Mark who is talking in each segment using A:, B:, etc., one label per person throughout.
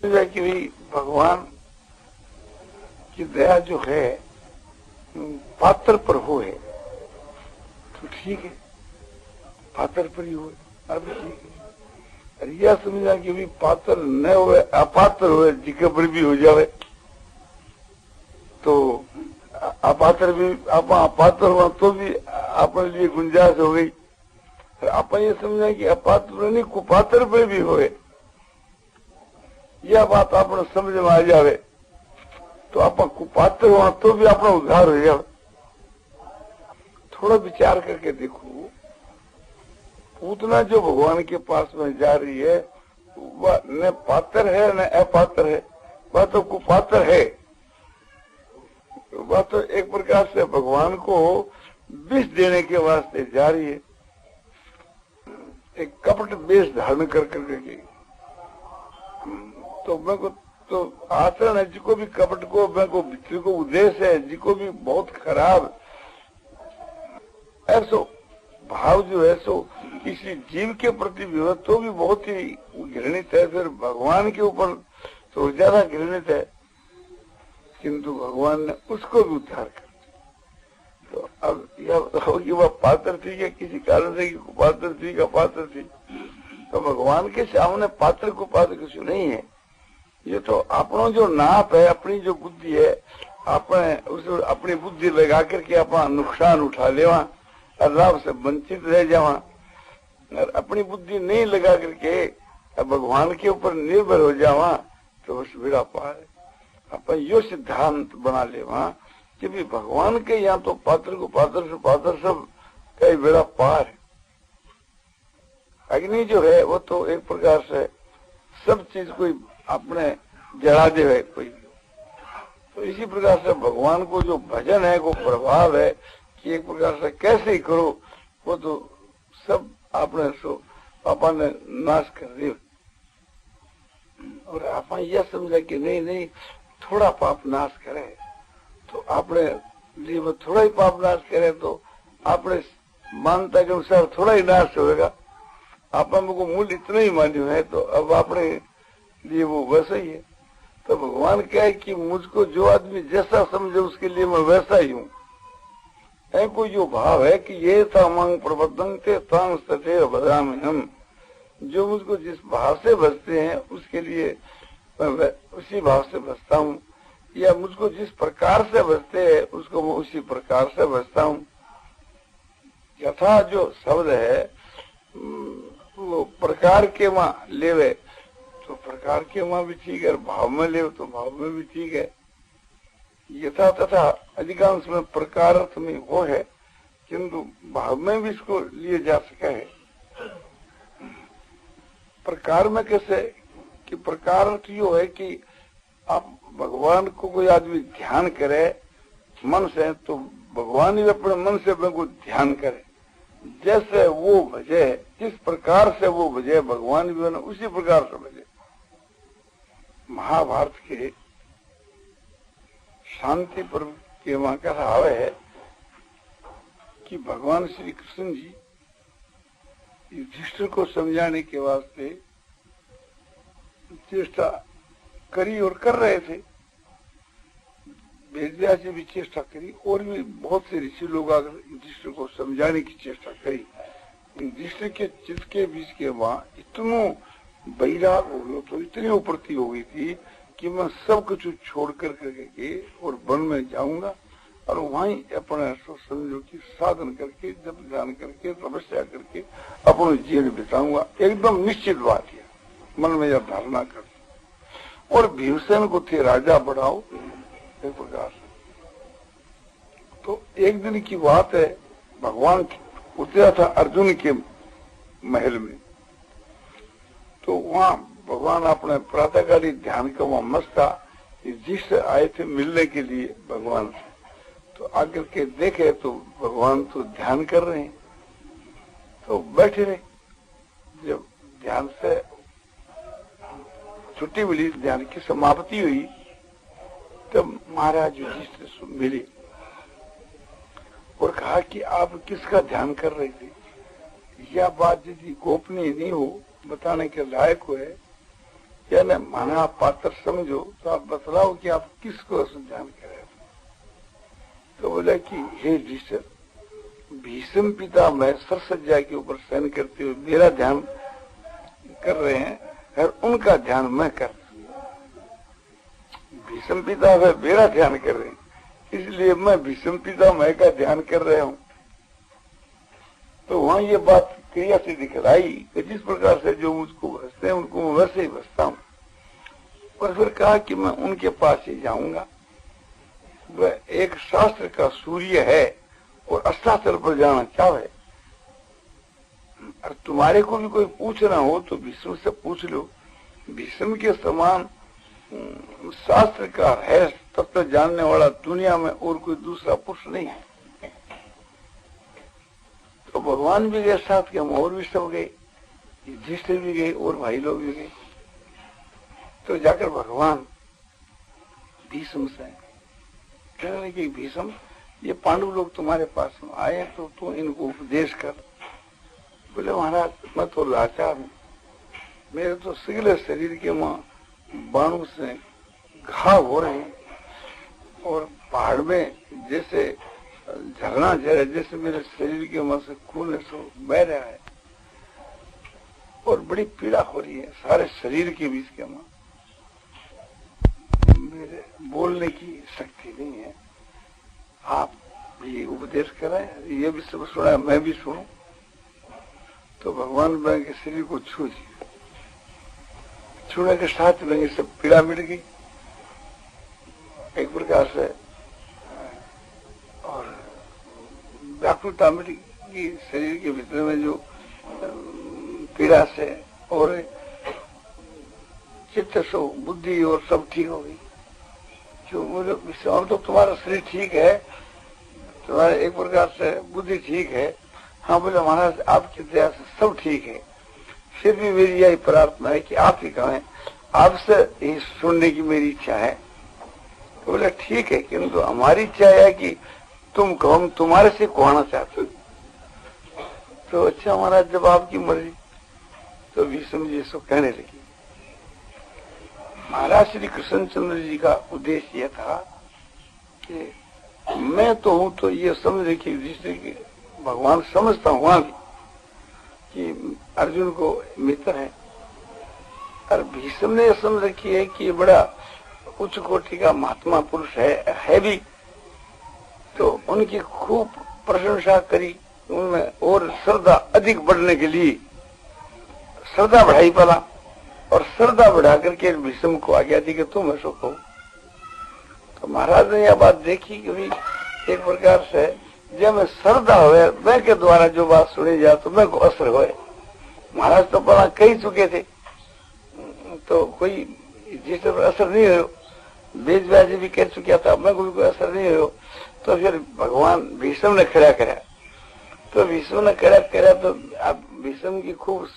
A: कि भाई भगवान की दया जो है पात्र पर हो है तो ठीक है, पात्र पर ही हो अब ठीक है। अरे यह समझा कि भाई पात्र न हो अपात्र हो जिके पर भी हो जावे तो अपात्र भी आप अपात्र हुआ तो भी अपने लिए गुंजाइश हो गई। आप ये समझा कि अपात्र नहीं कुपात्र पर भी होए, यह बात आपने समझ में आ जावे तो आप कुपात्र हुआ तो भी अपना उद्धार हो जाए। थोड़ा विचार करके देखो, पूतना जो भगवान के पास में जा रही है वह न पात्र है न अपात्र है, वह तो कुपात्र है। वह तो एक प्रकार से भगवान को विष देने के वास्ते जा रही है, एक कपट वेश धारण कर करके। तो मैं को तो आचरण है जिको भी कपट को मैं को भित्री को उद्देश्य है जिको भी बहुत खराब ऐसो भाव जो है सो किसी जीव के प्रति भी हो तो भी बहुत ही घृणित है, फिर भगवान के ऊपर तो ज्यादा घृणित है। किंतु भगवान ने उसको भी उद्धार कर। तो अब यह बताओ कि वह पात्र थी या किसी कारण से पात्र थी का पात्र थी, तो भगवान के सामने पात्र को पात्र कुछ नहीं है। ये तो अपना जो नाप है, अपनी जो बुद्धि है, अपने उस अपनी बुद्धि लगा करके अपना नुकसान उठा लेवा और लाभ से वंचित रह जावा, और अपनी बुद्धि नहीं लगा करके भगवान के ऊपर निर्भर हो जावा तो बस बेड़ा पार है। अपन यो सिद्धांत बना लेवा कि भी भगवान के यहाँ तो पात्र को पात्र सब कई बेड़ा पार है। अग्नि जो है वो तो एक प्रकार से सब चीज कोई अपने जला दे है कोई, तो इसी प्रकार से भगवान को जो भजन है वो प्रभाव है कि एक प्रकार से कैसे ही करो वो तो सब आपने सो पापा ने नाश कर दिया। और आप यह समझा कि नहीं नहीं थोड़ा पाप नाश करे तो आपने लिए वो थोड़ा ही पाप नाश करे तो आपने मानता के अनुसार थोड़ा ही नाश होगा। आप हमको मूल इतना ही मान्य है तो अब आपने लिए वो वैसा ही है। तो भगवान क्या है कि मुझको जो आदमी जैसा समझे उसके लिए मैं वैसा ही हूँ। कोई जो भाव है कि ये था मांग प्रबद्धं थे तांग तथे बदामी हम, जो मुझको जिस भाव से बसते हैं उसके लिए मैं उसी भाव से बसता हूँ, या मुझको जिस प्रकार से बसते हैं उसको मैं उसी प्रकार से बसता हूँ। यथा जो शब्द है वो प्रकार के वहाँ लेवे तो प्रकार के वहाँ भी ठीक है, और भाव में ले तो भाव में भी ठीक है। यथा तथा अधिकांश में प्रकार अर्थ में वो है, किंतु भाव में भी इसको लिए जा सका है। प्रकार में कैसे कि प्रकार अर्थ यो है कि आप भगवान को कोई आदमी ध्यान करे मन से तो भगवान ही अपने मन से को ध्यान करे, जैसे वो भजे जिस प्रकार से वो भजे भगवान भी उसी प्रकार से भजे। महाभारत के शांति पर्व के वहां का हाव है कि भगवान श्री कृष्ण जी युधिष्ठिर को समझाने के वास्ते चेष्टा करी और कर रहे थे। वेदव्यास जी भी चेष्टा करी और भी बहुत से ऋषि लोग आकर युधिष्ठिर को समझाने की चेष्टा करी। युधिष्ठिर के चित्त के बीच के वहाँ इतनो बैराग हो गया तो इतनी उपरती हो गई थी कि मैं सब कुछ छोड़ करके और वन में जाऊंगा और वहीं अपने समझो की साधन करके जप ध्यान करके तपस्या करके अपने जीवन बिताऊंगा। एकदम निश्चित बात है, मन में यह धारणा कर। और भीमसेन को थे राजा बढ़ाओ एक प्रकार से। तो एक दिन की बात है, भगवान उतरा था अर्जुन के महल में, तो वहाँ भगवान अपने प्रातःकाली ध्यान का वहाँ मस्त था। जिससे आए थे मिलने के लिए भगवान से, तो आकर के देखे तो भगवान तो ध्यान कर रहे हैं, तो बैठे रहे। जब ध्यान से छुट्टी मिली, ध्यान की समाप्ति हुई, तब महाराज युधिष्ठिर से मिले और कहा कि आप किसका ध्यान कर रहे थे। यह बात यदि गोपनीय नहीं हो बताने के लायक है, क्या ना माना आप पात्र समझो तो आप बतलाओ कि आप किसको ध्यान करें। तो बोला कि हे युधिष्ठिर, भीष्म पिता मैं सरसज्जा के ऊपर शयन करते हुए मेरा ध्यान कर रहे हैं और उनका ध्यान मैं कर रहा हूं। भीष्म पिता मैं मेरा ध्यान कर रहे हैं, इसलिए मैं भीष्म पिता मैं का ध्यान कर रहा हूं। तो वहां ये बात क्रिया से दिखलाई कि जिस प्रकार से जो मुझको हंसते हैं उनको मैं वैसे ही हंसता हूं। और फिर कहा कि मैं उनके पास ही जाऊंगा। वह एक शास्त्र का सूर्य है और अस्ताचल पर जाना चाहे। और तुम्हारे को भी कोई पूछना हो तो भीष्म से पूछ लो। भीष्म के समान शास्त्र का है तत्व जानने वाला दुनिया में और कोई दूसरा पुरुष नहीं है। तो भगवान भी गए साथ के, हम और भी सब गए, युधिष्ठिर भी गए और भाई लोग भी गए। तो जाकर भगवान भीष्म से कह रहे कि भीष्म, ये पांडु लोग तुम्हारे पास आए तो तू इनको उपदेश कर। बोले महाराज मैं तो लाचार हूं, मेरे तो सिगले शरीर के मां बाणों से घाव हो रहे हैं और पहाड़ में जैसे झरना झरे जैसे मेरे शरीर के मां से खून सो बह रहा है और बड़ी पीड़ा हो रही है सारे शरीर के बीच के मां। मेरे बोलने की शक्ति नहीं है, आप ये उपदेश करें। ये भी सब सुना, मैं भी सुनूं। तो भगवान मैं के शरीर को छू दिया, छूने के साथ में सब पीड़ा मिट गई एक प्रकार से और व्याकुलता मिट गई शरीर के भीतर में जो पीड़ा से, और चित्त सो बुद्धि और सब ठीक हो गई। जो बोले तो तुम्हारा शरीर ठीक है, तुम्हारा एक प्रकार से बुद्धि ठीक है। हाँ बोले महाराज आपकी दया से सब ठीक है, फिर भी मेरी यही प्रार्थना है कि आप ही कहें, आपसे ही सुनने की मेरी इच्छा है। तो बोले ठीक है, किंतु हमारी इच्छा है कि तुम कहो, हम तुम्हारे से कहना चाहते हो। तो अच्छा महाराज जब आपकी मर्जी। तो भीष्म जी सो कहने लगी। महाराज श्री कृष्णचंद्र जी का उद्देश्य यह था कि मैं तो हूं तो ये समझ रखी जिससे कि भगवान समझता हुआ भी कि अर्जुन को मित्र है, और भीष्म ने यह समझ रखी है कि बड़ा उच्च कोटि का महात्मा पुरुष है भी। तो उनकी खूब प्रशंसा करी, उनमें और श्रद्धा अधिक बढ़ने के लिए श्रद्धा बढ़ाई पड़ा, और श्रद्धा बढ़ा करके भीष्म को आज्ञा दी कि तुम ऐसो कहो। तो महाराज ने यह बात देखी कि भाई एक प्रकार से जब मैं श्रद्धा हुए मैं के द्वारा जो बात सुनी जाए तो मैं को असर हुए। महाराज तो पहला कही चुके थे तो कोई जिस पर असर नहीं हो, बेज व्याजी भी कह चुका था, मैं को भी कोई असर नहीं हो। तो फिर भगवान भीष्म ने खड़ा करा। तो भीष्म ने खड़ा करा तो अब भीष्म की खूब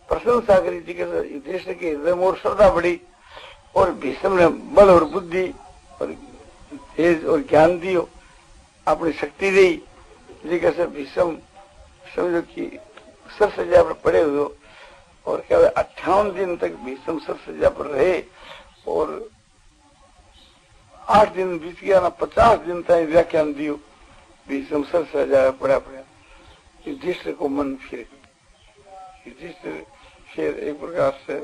A: प्रशंसा करी थी कि युधिष्ठिर के हृदय में और श्रद्धा बढ़ी, और भीष्म ने बल और बुद्धि और तेज और ज्ञान दियो, अपनी शक्ति दी। जैसे भीष्म समझो कि सरसज्जा पर पड़े हुए, और क्या 58 दिन तक भीष्म सरसज्जा पर रहे, और 8 दिन बीत गया ना, 50 दिन तक व्याख्यान दियो। भीष्म सरसज्जा पड़ा पड़ा। युधिष्ठिर को मन फिर युधिष्ठिर फिर एक प्रकार से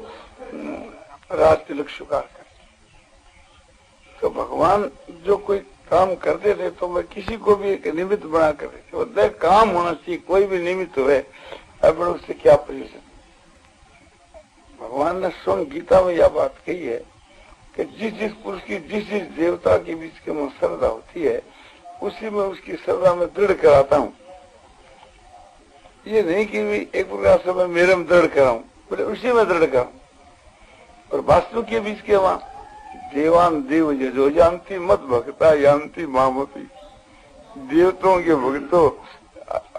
A: राज तिलक स्वीकार कर। तो भगवान जो कोई काम करते थे तो मैं किसी को भी एक निमित्त बना कर देते, काम होना चाहिए, कोई भी निमित्त हुए अब उससे क्या प्रयोजन। भगवान ने स्वयं गीता में यह बात कही है कि जिस जिस पुरुष की जिस जिस देवता के बीच के में श्रद्धा होती है उसी में उसकी श्रद्धा में दृढ़ कराता हूँ। ये नहीं कि भी एक प्रकार से मैं मेरे में दृढ़ कराऊं, बोले उसी में दृढ़ कराऊं। और वास्तु के बीच के वहां देवान देव जो जानती मत भक्ता जानती मामती, देवताओं के भक्तों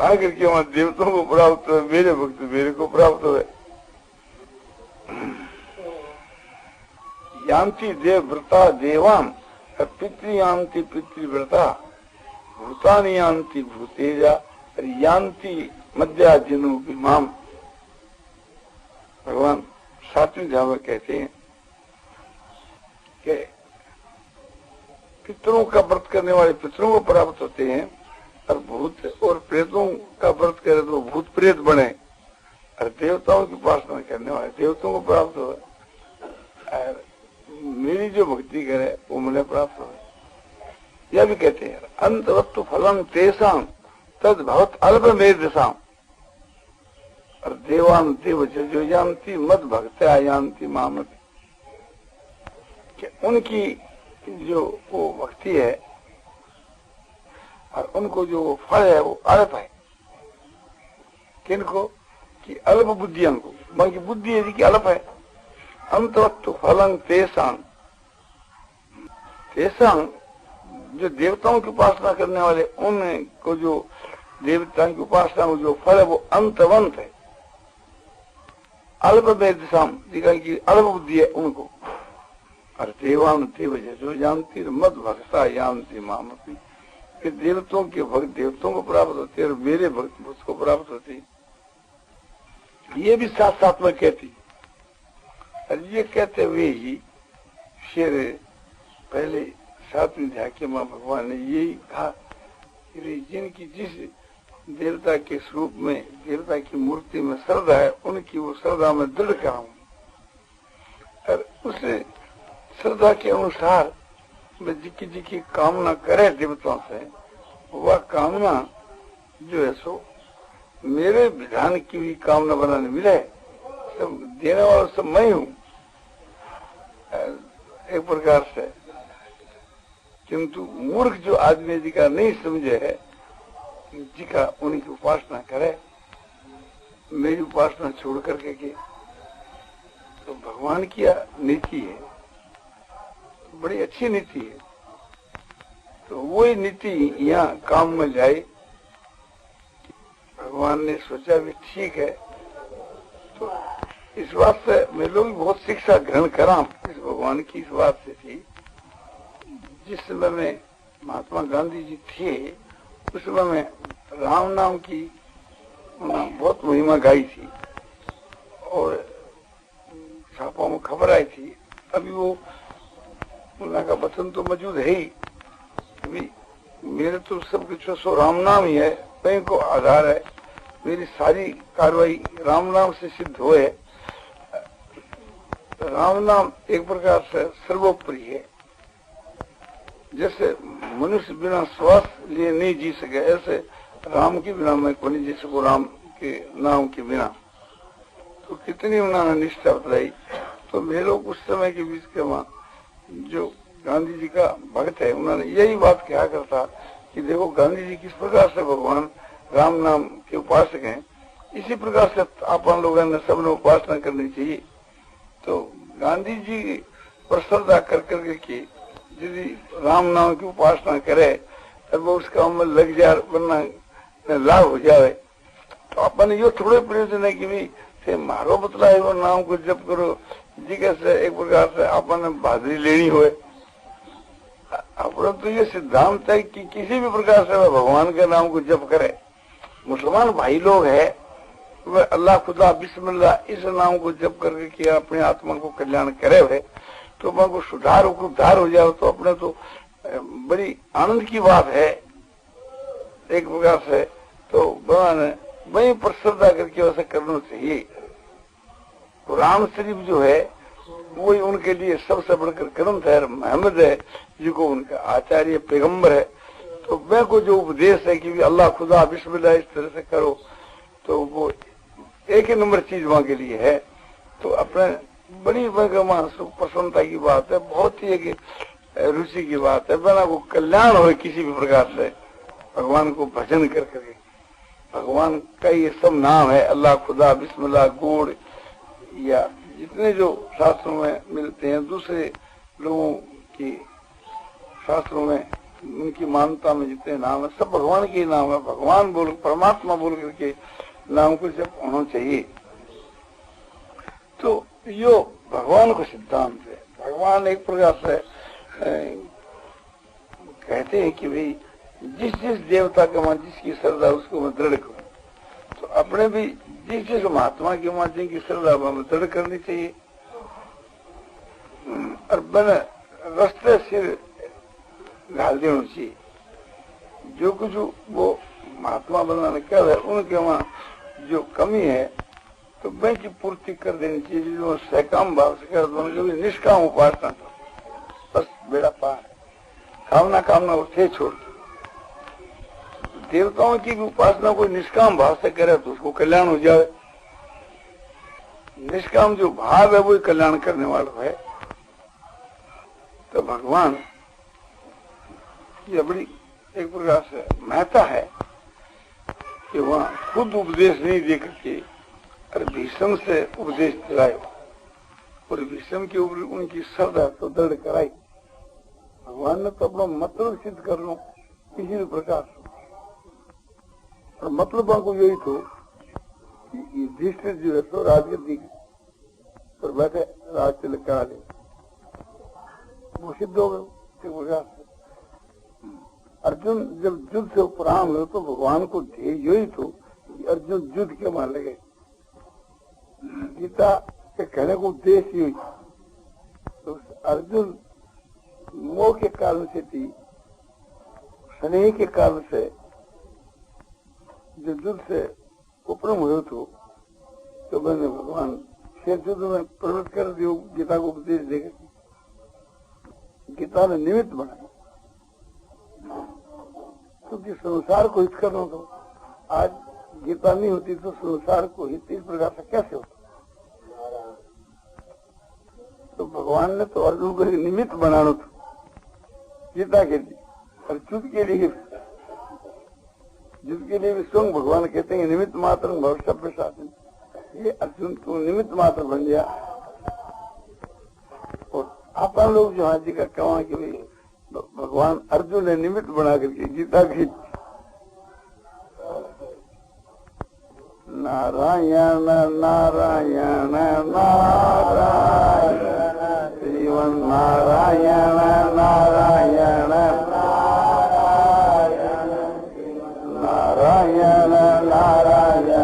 A: आकर के वहां देवताओं को प्राप्त है, मेरे भक्त मेरे को प्राप्त है। यान्ति देव व्रता देवान पितृयान्ति पितृव्रता भूतानि यान्ति भूतेजा यान्ति मध्या जिनु माम। भगवान 7वें अध्याय में कहते हैं कि पितरों का व्रत करने वाले पितरों को प्राप्त होते हैं, और भूत और प्रेतों का व्रत करे तो भूत प्रेत बने, और देवताओं की उपासना करने वाले देवताओं को प्राप्त हो, और मेरी जो भक्ति करे वो मुझे प्राप्त हो। यह भी कहते हैं अंतवत्तु फलम तेसाम तद भवत अल्प मेधसाम, और देवान देव जो जानती मद भक्त्या जानती मामति, कि उनकी जो वो भक्ति है और उनको जो फल है वो अल्प है। किनको? कि अल्प बुद्धियों को, बाकी बुद्धि है कि अल्प है। अंतवत्तु फलम तेसाम, तेसाम जो देवताओं की उपासना करने वाले उनको जो देवताओं की उपासना में जो फल है वो अंतवंत है। अल्प वेदसाम दिखा कि अल्प बुद्धि है उनको, और देवान देव जो जानती मद भक्ता जानती मामती, कि देवताओं के भक्त देवताओं को प्राप्त होते और मेरे भक्त उसको प्राप्त होते। ये भी साथ साथ में कहती, और ये कहते हुए ही शेर पहले 7वीं अध्याय के मां भगवान ने यही कहा कि जिनकी जिस देवता के स्वरूप में देवता की मूर्ति में श्रद्धा है उनकी वो श्रद्धा में दृढ़ कराऊं, और उस श्रद्धा के अनुसार जिसकी कामना करे देवताओं से, वह कामना जो है सो मेरे विधान की भी कामना बनाने मिले। सब देने वाला सब मैं हूं एक प्रकार से। किंतु मूर्ख जो आदमी जिका नहीं समझे है, जिका उनकी उपासना करे, मेरी उपासना छोड़ करके के, तो भगवान की नीति है, बड़ी अच्छी नीति है। तो वही नीति यहाँ काम में जाए। भगवान ने सोचा भी ठीक है, तो इस बात से मैं लोग बहुत शिक्षा ग्रहण करा इस भगवान की इस बात से थी। जिस समय में महात्मा गांधी जी थे उस समय में राम नाम की बहुत महिमा गाई थी और छापों में खबर आई थी। अभी वो उनका का वचन तो मौजूद है ही। अभी मेरे तो सब कुछ सो राम नाम ही है, कहीं को आधार है। मेरी सारी कार्रवाई राम नाम से सिद्ध हुए। राम नाम एक प्रकार से सर्वोपरि है। जैसे मनुष्य बिना श्वास लिए नहीं जी सके, ऐसे राम के बिना मैं को नहीं जी सकूं। राम के नाम के बिना तो कितनी उन्होंने निष्ठा बताई। तो मैं लोग उस समय के बीच के वहां जो गांधी जी का भक्त है, उन्होंने यही बात कहा करता कि देखो गांधी जी किस प्रकार से भगवान राम नाम के उपासक हैं, इसी प्रकार से अपन लोगों ने सबने उपासना करनी चाहिए। तो गांधी जी पर श्रद्धा कर करके की यदि राम नाम की उपासना करे तब वो उसका अमल लग जाए, वरना लाभ हो जाए। तो अपन यो थोड़े प्रयोजन है कि भाई थे मारो बतला है वो नाम को जप करो जी, कैसे एक प्रकार से अपन बहादुरी लेनी हो। अपना तो ये सिद्धांत है कि किसी भी प्रकार से वह भगवान के नाम को जप करे। मुसलमान भाई लोग है वह अल्लाह खुदा बिस्मिल्लाह इस नाम को जप करके किया अपने आत्मा को कल्याण करे हुए, तो वहां को सुधार उद्धार हो जाए तो अपने तो बड़ी आनंद की बात है एक प्रकार से। तो भगवान वही पर श्रद्धा करके वैसे करना चाहिए। कुरान शरीफ जो है वही उनके लिए सबसे बढ़कर ग्रंथ है, मोहम्मद है जिनको उनका आचार्य पैगंबर है। तो मैं को जो उपदेश है कि अल्लाह खुदा बिस्मिल्लाह इस तरह से करो, तो वो एक ही नंबर चीज वहां के लिए है। तो अपने बड़ी प्रसन्नता की बात है, बहुत ही एक रुचि की बात है। बना को कल्याण हो किसी भी प्रकार से भगवान को भजन कर करके। भगवान का ये सब नाम है, अल्लाह खुदा बिस्मिल्लाह गोड़ या जितने जो शास्त्रों में मिलते हैं, दूसरे लोगों की शास्त्रों में उनकी मान्यता में जितने नाम है सब भगवान के नाम है। भगवान बोल परमात्मा बोल करके नाम को जब होना चाहिए। तो यो भगवान को सिद्धांत है। भगवान एक प्रकार से कहते हैं कि भाई जिस जिस देवता के वहां जिसकी श्रद्धा उसको मैं दृढ़ करूं, तो अपने भी जिस जिस महात्मा के वहां जिनकी श्रद्धा में दृढ़ करनी चाहिए। और बन रस्ते सिर घाल देना चाहिए। जो कुछ वो महात्मा बनाने कर रहे उनके वहां जो कमी है तो वही की पूर्ति कर देनी चाहिए। जो सकाम भाव से कर दो, कभी निष्काम उपासना करो, बस बेड़ा पार। कामना कामना उठे छोड़। देवताओं की भी उपासना कोई निष्काम भाव से करे तो उसको कल्याण हो जाए। निष्काम जो भाव है वही कल्याण करने वाला है। तो भगवान ये बड़ी एक प्रकार से महत्ता है कि वहां खुद उपदेश नहीं दे करके और भीष्म से उपदेश दिलायो और भीष्म के ऊपर उनकी श्रद्धा तो दृढ़ कराई। भगवान ने तो अपना मतलब सिद्ध कर लो किसी भी प्रकार से। और मतलब को यही तो कि युधिष्ठिर जो है तो राजगद्दी पर बैठे राज तिलक करा ले, वो सिद्ध हो गए प्रकार से। अर्जुन जब युद्ध से उपराम हुए तो भगवान को ध्येय यही तो अर्जुन युद्ध के मान लगे। गीता के कहने को उद्देश्य यही तो अर्जुन मोह के कारण से थी, स्नेह के कारण से जो युद्ध से उपरम हुए तो मैंने भगवान शेर युद्ध में प्रवृत्त कर दियो। गीता को उपदेश देकर गीता ने निमित्त बनाया क्योंकि संसार को हित करना तो आज गीता नहीं होती तो संसार को हित इस प्रकार से कैसे होता। तो भगवान ने तो अर्जुन को निमित्त बनाना था गीता के लिए और युद्ध के लिए भी स्वयं भगवान कहते हैं निमित्त मात्र भविष्य शासन। ये अर्जुन तो निमित्त मात्र बन गया। और आप लोग जो हाजी का कहा कि भाई भगवान अर्जुन ने निमित्त बना करके गीता की नारायण नारायण नारायण श्रीमन नारायण नारायण नारायण नारायण नारायण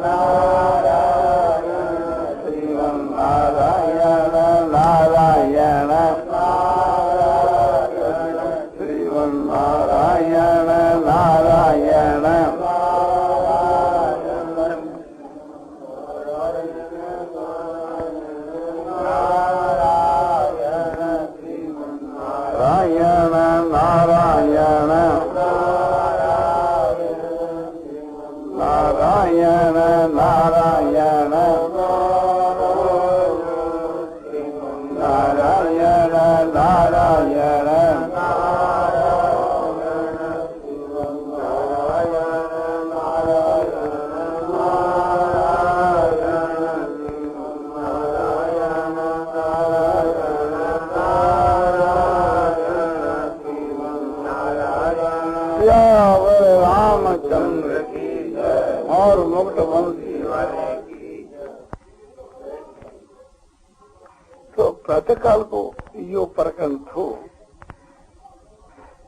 A: नारायण श्रीमन नारायण नारायण नारायण श्रीमन नारायण नारायण रामचंद्र की और मुक्त वंशी वाले की। तो प्रातः काल को यो प्रकरण थो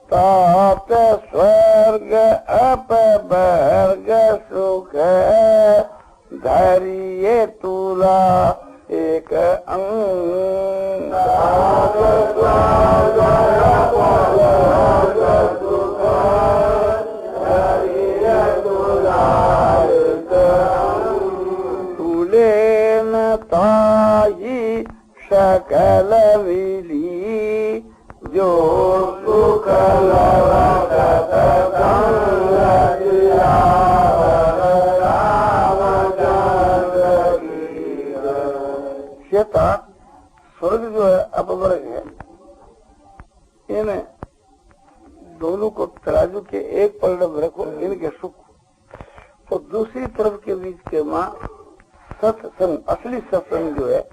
A: तात स्वर्ग अपवर्ग सुख धैर्य तुला एक अंग ताई सकल मिली जो सुख स्वर्ग जो है अपवर्ग है। इन दोनों को तराजू के एक पलड़े में रखो, इनके सुख तो दूसरी तरफ के बीच के माँ सत्संग असली सत्संग जो है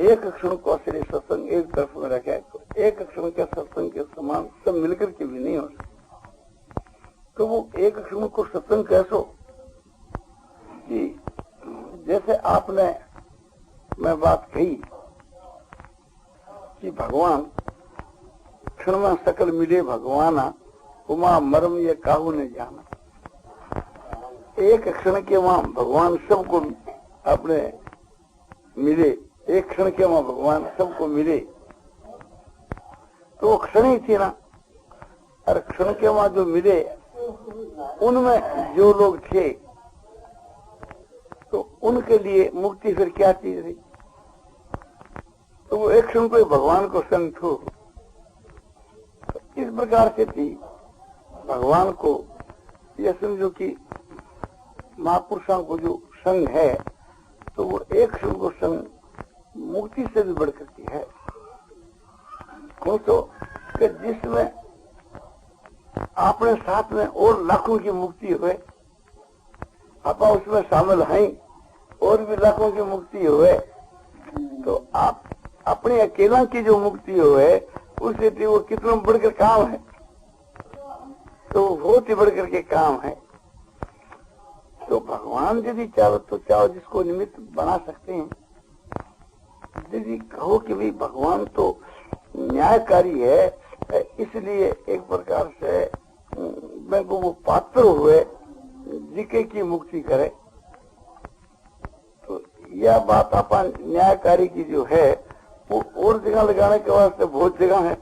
A: एक क्षण को असली सत्संग एक तरफ में रखे तो एक क्षण के सत्संग के समान सब मिलकर के भी नहीं हो सकते। तो वो एक क्षण को सत्संग कैसो कि जैसे आपने मैं बात कही कि भगवान क्षण में सकल मिले भगवाना उमा मरम ये काहू ने जाना। एक क्षण के वहां भगवान सबको अपने मिले, एक क्षण के वहां भगवान सबको मिले तो वो क्षण ही थी ना। और क्षण के वहां जो मिले उनमें जो लोग थे तो उनके लिए मुक्ति फिर क्या चीज थी? तो वो एक क्षण कोई भगवान को संग थो। तो इस प्रकार से थी भगवान को यह समझो कि महापुरुषों को जो संग है तो वो एक क्षण को संग मुक्ति से भी बढ़ करती है। क्यों तो कि जिसमें अपने साथ में और लाखों की मुक्ति हुए, आप उसमें शामिल हैं और भी लाखों की मुक्ति हुए, तो आप अपने अकेला की जो मुक्ति हुए उससे वो कितना बढ़कर काम है, तो बहुत ही बढ़कर के काम है। तो भगवान यदि चाहो तो चाहो जिसको निमित्त बना सकते हैं। यदि कहो कि भाई भगवान तो न्यायकारी है, इसलिए एक प्रकार से मैं को वो पात्र हुए जिके की मुक्ति करे, तो यह बात अपन न्यायकारी की जो है वो और जगह लगाने के वास्ते बहुत जगह है।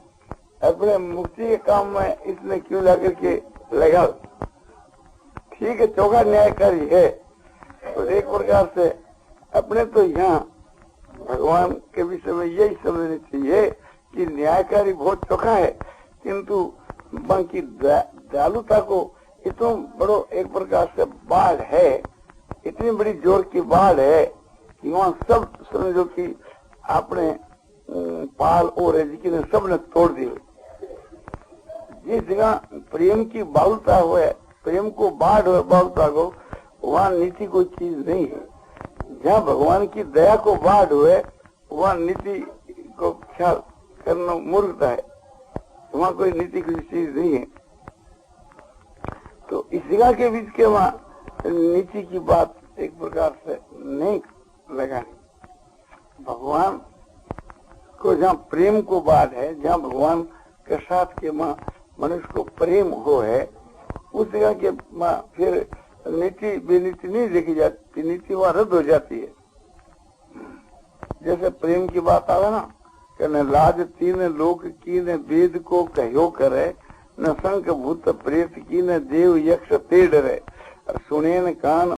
A: अपने मुक्ति के काम में इसने क्यों लाकर के लगा? ठीक है, चौका न्यायकारी है, तो एक प्रकार से अपने तो यहाँ भगवान के विषय में यही समझना चाहिए कि न्यायकारी बहुत चौका है, किंतु बाकी दयालुता को इतना बड़ो एक प्रकार से बाढ़ है, इतनी बड़ी जोर की बाढ़ है कि वहाँ सब समझो कि आपने पाल और ने सबने तोड़ दी। जिस जगह प्रेम की बाहुलता हुए, प्रेम को बाढ़ हुए बाहुलता को, वहाँ नीति कोई चीज नहीं है। जहाँ भगवान की दया को बाढ़ हुए वहाँ नीति को ख्याल करना मूर्खता है, वहाँ कोई नीति की चीज नहीं है। तो इस जगह के बीच के वहाँ नीति की बात एक प्रकार से नहीं लगानी। भगवान को जहाँ प्रेम को बात है, जहाँ भगवान के साथ के माँ मनुष्य को प्रेम हो है, उस जगह के माँ फिर नीति बेनीति नहीं देखी जाती, नीति वहाँ रद्द हो जाती है। जैसे प्रेम की बात आवे ना कि न लाज तीन लोक की न वेद को कहो करे, न संक भूत प्रेत की न देव यक्ष ते डरे, सुने न कान